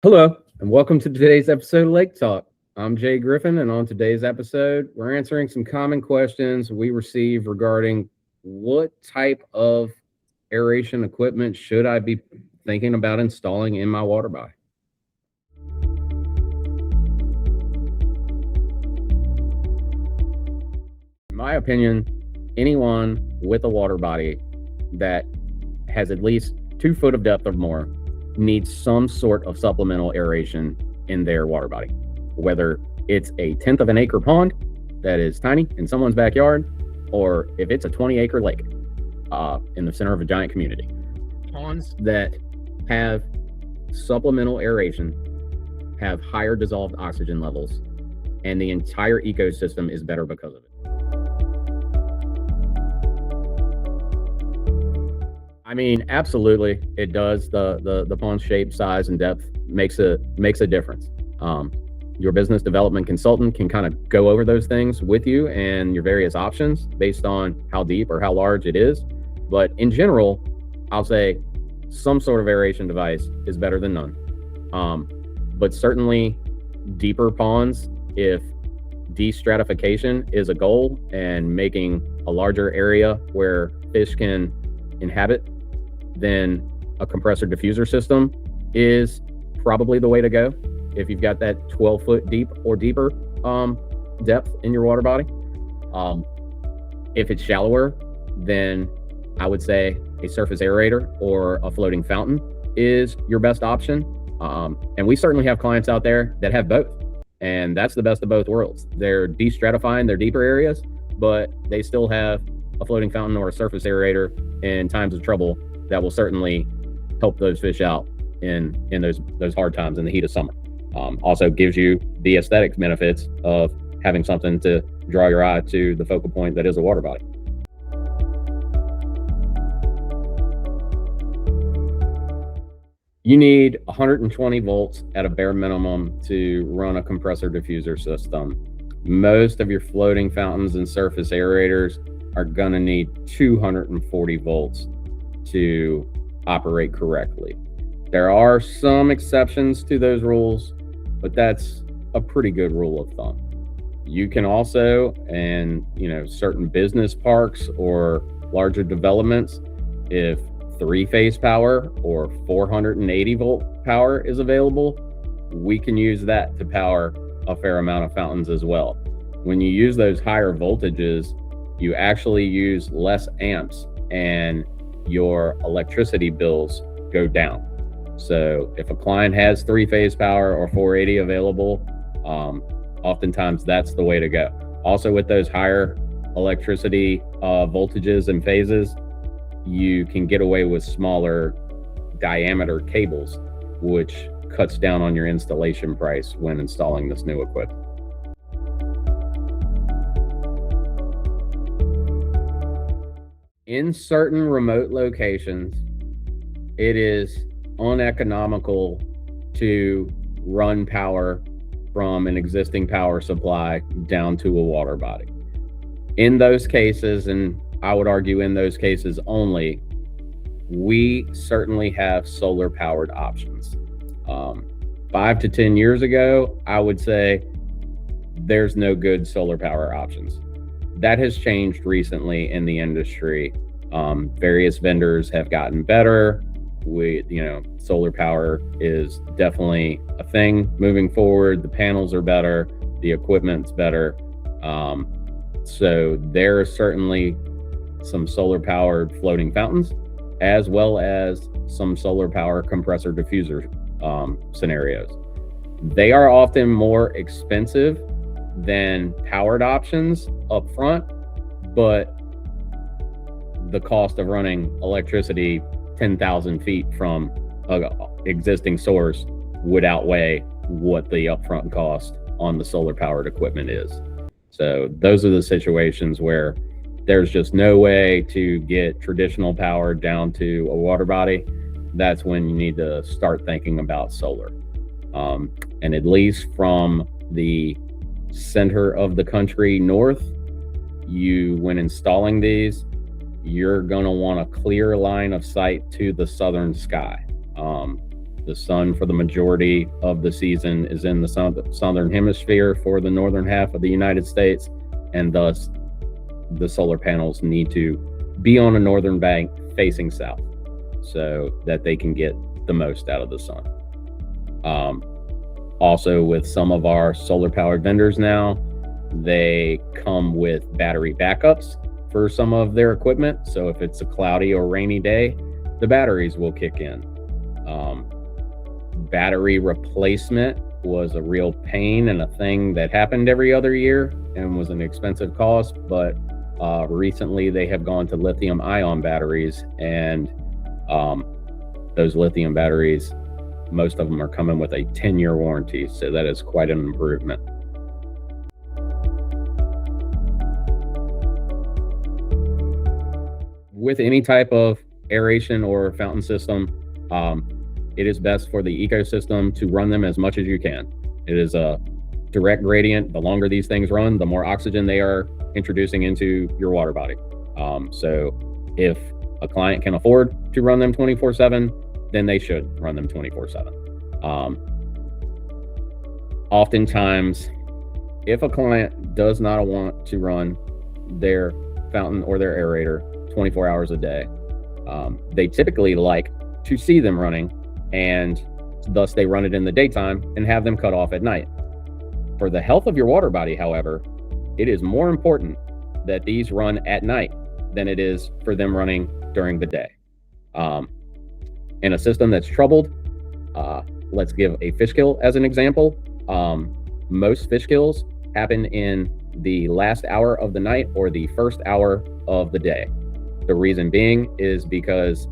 Hello, and welcome to today's episode of Lake Talk. I'm Jay Griffin, and on today's episode, we're answering some common questions we receive regarding what type of aeration equipment should I be thinking about installing in my water body. In my opinion, anyone with a water body that has at least 2 foot of depth or more needs some sort of supplemental aeration in their water body, whether it's a tenth of an acre pond that is tiny in someone's backyard, or if it's a 20-acre lake in the center of a giant community. Ponds that have supplemental aeration have higher dissolved oxygen levels, and the entire ecosystem is better because of it. I mean, absolutely, it does. The pond shape, size, and depth makes a difference. Your business development consultant can kind of go over those things with you and your various options based on how deep or how large it is. But in general, I'll say some sort of aeration device is better than none. But certainly deeper ponds, if destratification is a goal and making a larger area where fish can inhabit, then a compressor diffuser system is probably the way to go if you've got that 12-foot deep or deeper depth in your water body. If it's shallower, then I would say a surface aerator or a floating fountain is your best option. And we certainly have clients out there that have both, and that's the best of both worlds. They're destratifying their deeper areas, but they still have a floating fountain or a surface aerator in times of trouble that will certainly help those fish out in those hard times in the heat of summer. Also gives you the aesthetic benefits of having something to draw your eye to the focal point that is a water body. You need 120 volts at a bare minimum to run a compressor diffuser system. Most of your floating fountains and surface aerators are going to need 240 volts to operate correctly. There are some exceptions to those rules, but that's a pretty good rule of thumb. You can also, in certain business parks or larger developments, if 3-phase power or 480 volt power is available, we can use that to power a fair amount of fountains as well. When you use those higher voltages, you actually use less amps and your electricity bills go down. So if a client has 3-phase power or 480 available, oftentimes that's the way to go. Also, with those higher electricity voltages and phases, you can get away with smaller diameter cables, which cuts down on your installation price when installing this new equipment. In certain remote locations, it is uneconomical to run power from an existing power supply down to a water body. In those cases, and I would argue in those cases only, we certainly have solar powered options. 5 to 10 years ago, I would say there's no good solar power options. That has changed recently in the industry. Various vendors have gotten better. Solar power is definitely a thing moving forward. The panels are better, the equipment's better. So there are certainly some solar powered floating fountains, as well as some solar power compressor diffuser scenarios. They are often more expensive than powered options up front, but the cost of running electricity 10,000 feet from an existing source would outweigh what the upfront cost on the solar powered equipment is. So those are the situations where there's just no way to get traditional power down to a water body. That's when you need to start thinking about solar. And at least from the center of the country north, when installing these, you're going to want a clear line of sight to the southern sky. The sun for the majority of the season is in the southern hemisphere for the northern half of the United States, and thus the solar panels need to be on a northern bank facing south so that they can get the most out of the sun. Also, with some of our solar powered vendors now, they come with battery backups for some of their equipment. So if it's a cloudy or rainy day, the batteries will kick in. Battery replacement was a real pain and a thing that happened every other year and was an expensive cost, but recently they have gone to lithium ion batteries, and those lithium batteries, most of them are coming with a 10-year warranty, so that is quite an improvement. With any type of aeration or fountain system, it is best for the ecosystem to run them as much as you can. It is a direct gradient. The longer these things run, the more oxygen they are introducing into your water body. So if a client can afford to run them 24/7, then they should run them 24/7. Oftentimes, if a client does not want to run their fountain or their aerator 24 hours a day, they typically like to see them running, and thus they run it in the daytime and have them cut off at night. For the health of your water body, however, it is more important that these run at night than it is for them running during the day. In a system that's troubled, let's give a fish kill as an example. Most fish kills happen in the last hour of the night or the first hour of the day. The reason being is because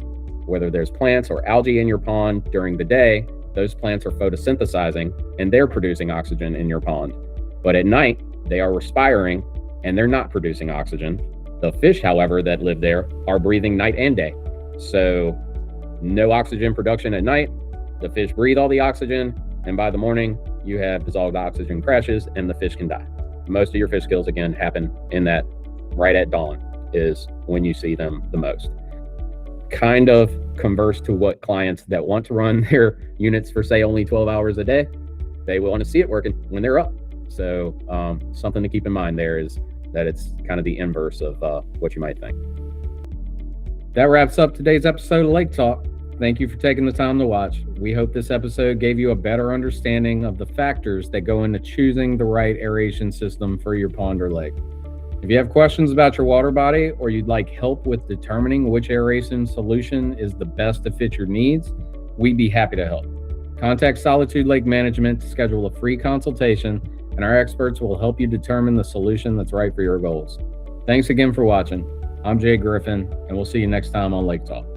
whether there's plants or algae in your pond during the day, those plants are photosynthesizing and they're producing oxygen in your pond. But at night, they are respiring and they're not producing oxygen. The fish, however, that live there are breathing night and day. So no oxygen production at night. The fish breathe all the oxygen, and by the morning, you have dissolved oxygen crashes and the fish can die. Most of your fish kills, again, happen in that right at dawn is when you see them the most. Kind of converse to what clients that want to run their units for, say, only 12 hours a day, they will want to see it working when they're up. So something to keep in mind there is that it's kind of the inverse of what you might think. That wraps up today's episode of Lake Talk. Thank you for taking the time to watch. We hope this episode gave you a better understanding of the factors that go into choosing the right aeration system for your pond or lake. If you have questions about your water body, or you'd like help with determining which aeration solution is the best to fit your needs, we'd be happy to help. Contact SOLitude Lake Management to schedule a free consultation, and our experts will help you determine the solution that's right for your goals. Thanks again for watching. I'm Jay Griffin, and we'll see you next time on Lake Talk.